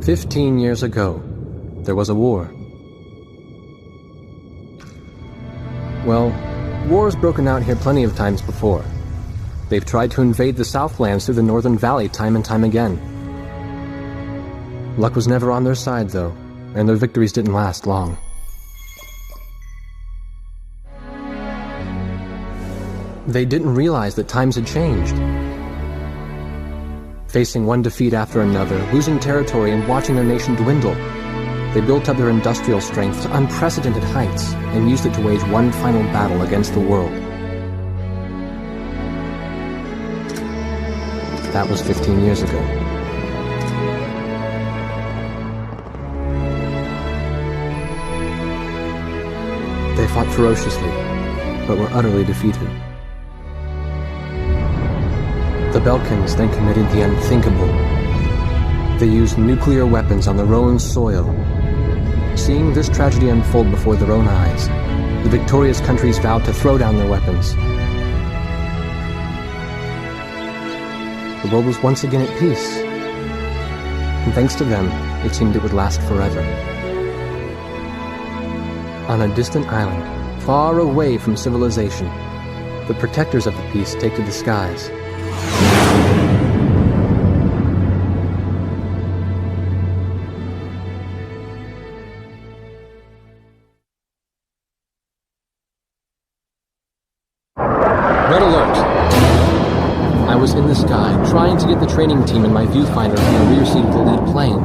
15 years ago, there was a war. Well, war's broken out here plenty of times before. They've tried to invade the Southlands through the Northern Valley time and time again. Luck was never on their side, though, and their victories didn't last long. They didn't realize that times had changed. Facing one defeat after another, losing territory and watching their nation dwindle, they built up their industrial strength to unprecedented heights and used it to wage one final battle against the world. That was 15 years ago. They fought ferociously, but were utterly defeated. The Belkans then committed the unthinkable. They used nuclear weapons on their own soil. Seeing this tragedy unfold before their own eyes, the victorious countries vowed to throw down their weapons. The world was once again at peace, and thanks to them, it seemed it would last forever. On a distant island, far away from civilization, the protectors of the peace take to the skies. Red alert! I was in the sky, trying to get the training team in my viewfinder from the rear seat of the lead plane.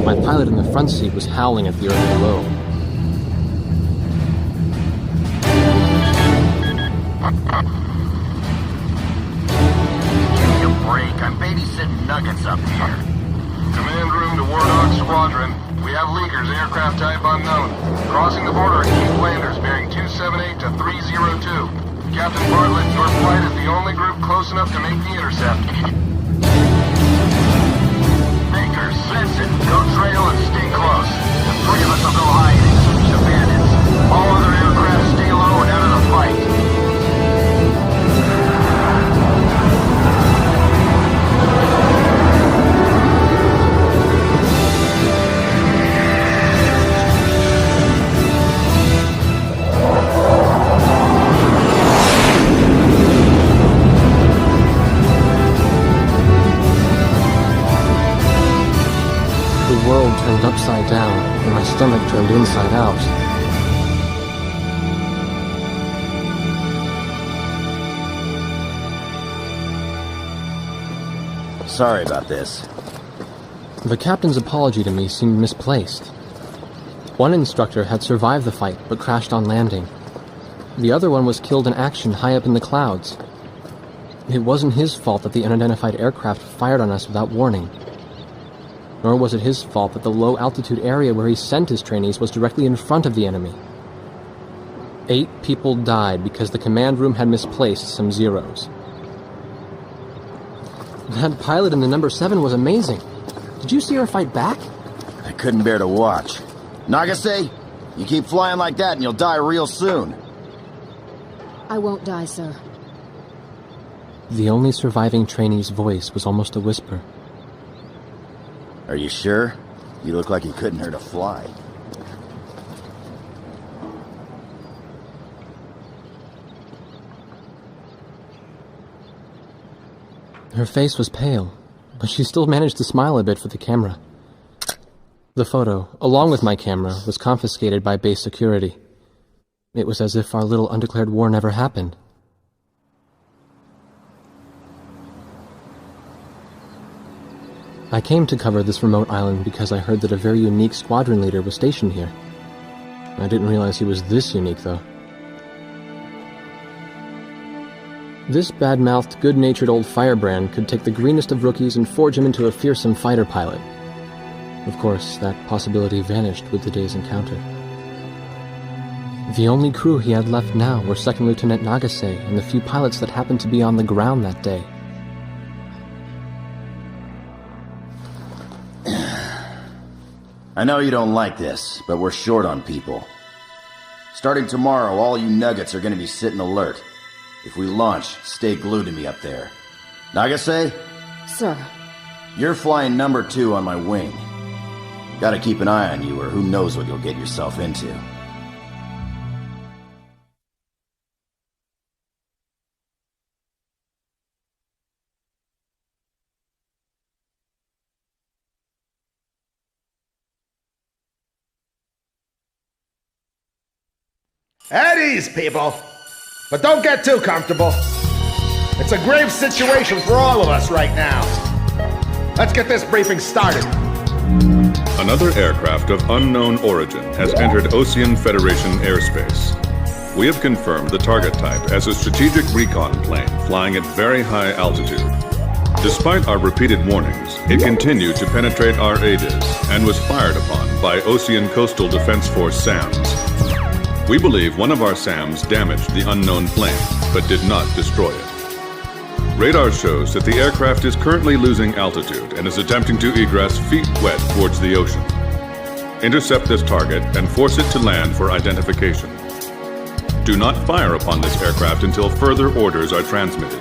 My pilot in the front seat was howling at the earth below. Give me a break. I'm babysitting nuggets up here. Command room to War Dog Squadron. We have leakers, aircraft type unknown. Crossing the border at Cape Landers, bearing 278 to 302. Captain Bartlett, your flight is the only group close enough to make the intercept. Baker, Svensson, go trail and stay close. The three of us will go hide and keep the bandits. All other aircraft stay low and out of the fight. The world turned upside down, and my stomach turned inside out. Sorry about this. The captain's apology to me seemed misplaced. One instructor had survived the fight, but crashed on landing. The other one was killed in action high up in the clouds. It wasn't his fault that the unidentified aircraft fired on us without warning. Nor was it his fault that the low-altitude area where he sent his trainees was directly in front of the enemy. 8 people died because the command room had misplaced some zeros. That pilot in the number 7 was amazing. Did you see her fight back? I couldn't bear to watch. Nagase, you keep flying like that and you'll die real soon. I won't die, sir. The only surviving trainee's voice was almost a whisper. Are you sure? You look like you couldn't hurt a fly. Her face was pale, but she still managed to smile a bit for the camera. The photo, along with my camera, was confiscated by base security. It was as if our little undeclared war never happened. I came to cover this remote island because I heard that a very unique squadron leader was stationed here. I didn't realize he was this unique, though. This bad-mouthed, good-natured old firebrand could take the greenest of rookies and forge him into a fearsome fighter pilot. Of course, that possibility vanished with the day's encounter. The only crew he had left now were Second Lieutenant Nagase and the few pilots that happened to be on the ground that day. I know you don't like this, but we're short on people. Starting tomorrow, all you nuggets are going to be sitting alert. If we launch, stay glued to me up there. Nagase? Sir. You're flying number 2 on my wing. Gotta keep an eye on you, or who knows what you'll get yourself into. At ease, people. But don't get too comfortable. It's a grave situation for all of us right now. Let's get this briefing started. Another aircraft of unknown origin has entered Ocean Federation airspace. We have confirmed the target type as a strategic recon plane flying at very high altitude. Despite our repeated warnings, it continued to penetrate our aegis and was fired upon by Ocean Coastal Defense Force SAMs. We believe one of our SAMs damaged the unknown plane, but did not destroy it. Radar shows that the aircraft is currently losing altitude and is attempting to egress feet wet towards the ocean. Intercept this target and force it to land for identification. Do not fire upon this aircraft until further orders are transmitted.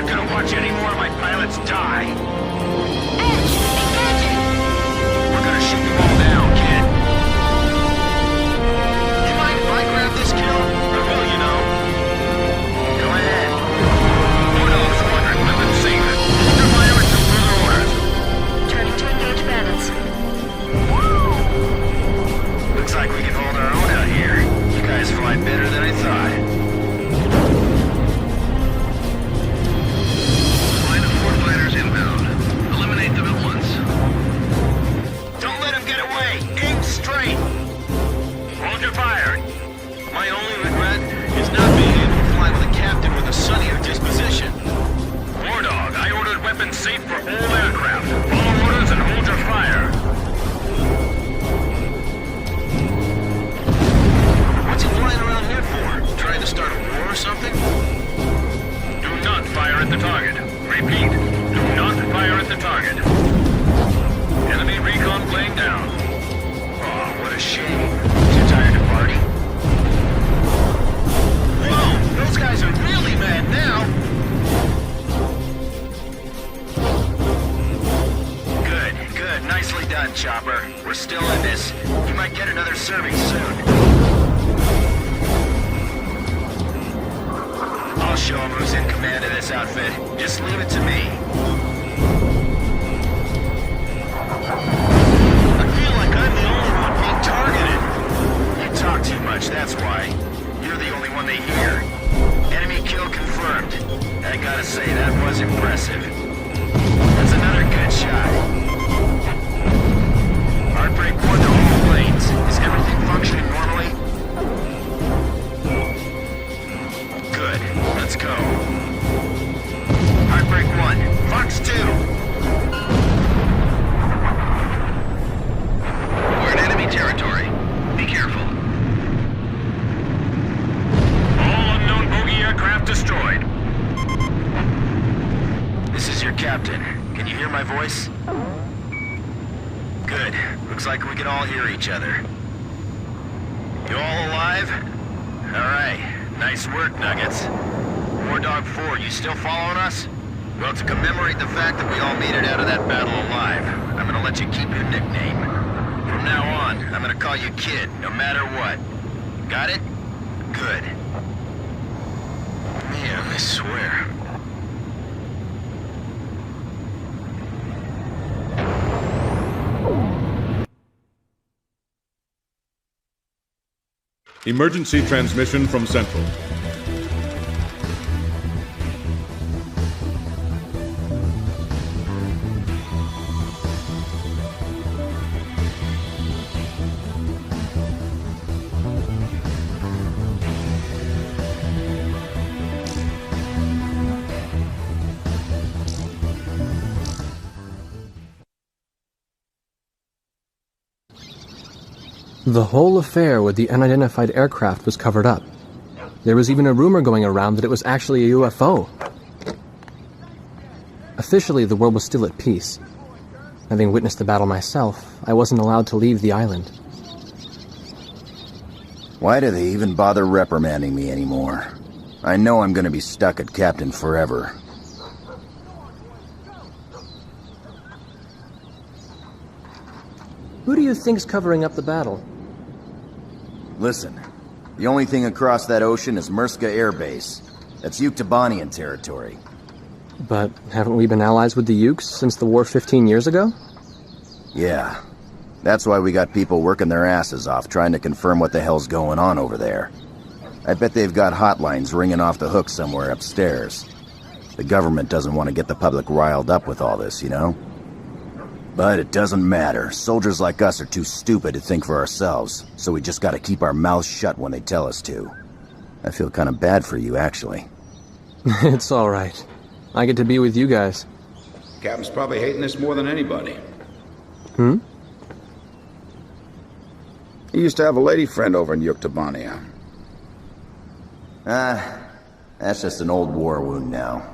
not gonna watch any more of my pilots die. Edge, engage it! We're gonna shoot them all down, kid. You mind if I grab this kill? Or will you know? Go ahead. Uno Squadron, weapon safe. Under fire until further orders. Turning to engage bandits. Looks like we can hold our own out here. You guys fly better than I thought. Line of 4 fighters inbound. Eliminate them at once. Don't let them get away! Aim straight! Hold your fire! My only regret is not being able to fly with a captain with a sunnier disposition. War Dog, I ordered weapons safe for all aircraft. Follow orders and hold your fire. What's he flying around here for? Trying to start a war or something? Do not fire at the target. Repeat, do not fire at the target. Enemy recon plane down. Oh, what a shame. Too tired to party? Whoa, those guys are really mad now. Good, good. Nicely done, Chopper. We're still in this. You might get another serving soon. I'll show him who's in command of this outfit. Just leave it to me. I feel like I'm the only one being targeted. You talk too much, that's why. You're the only one they hear. Enemy kill confirmed. I gotta say, that was impressive. That's another good shot. Heartbreak 1 to all planes. Is everything functioning normally? Good. Let's go. Heartbreak 1. Fox 2. We're in enemy territory. Be careful. All unknown bogey aircraft destroyed. This is your captain. Can you hear my voice? Good. Looks like we can all hear each other. You all alive? All right. Nice work, Nuggets. War Dog 4, you still following us? Well, to commemorate the fact that we all made it out of that battle alive, I'm gonna let you keep your nickname. From now on, I'm gonna call you Kid, no matter what. Got it? Good. Man, I swear. Emergency transmission from Central. The whole affair with the unidentified aircraft was covered up. There was even a rumor going around that it was actually a UFO. Officially, the world was still at peace. Having witnessed the battle myself, I wasn't allowed to leave the island. Why do they even bother reprimanding me anymore? I know I'm gonna be stuck at Captain forever. Who do you think's covering up the battle? Listen, the only thing across that ocean is Murska Air Base. That's Yuktobanian territory. But haven't we been allies with the Ukes since the war 15 years ago? Yeah. That's why we got people working their asses off trying to confirm what the hell's going on over there. I bet they've got hotlines ringing off the hook somewhere upstairs. The government doesn't want to get the public riled up with all this, you know? But it doesn't matter. Soldiers like us are too stupid to think for ourselves, so we just gotta keep our mouths shut when they tell us to. I feel kind of bad for you, actually. It's all right. I get to be with you guys. Captain's probably hating this more than anybody. Hmm? He used to have a lady friend over in Yuktobania. That's just an old war wound now.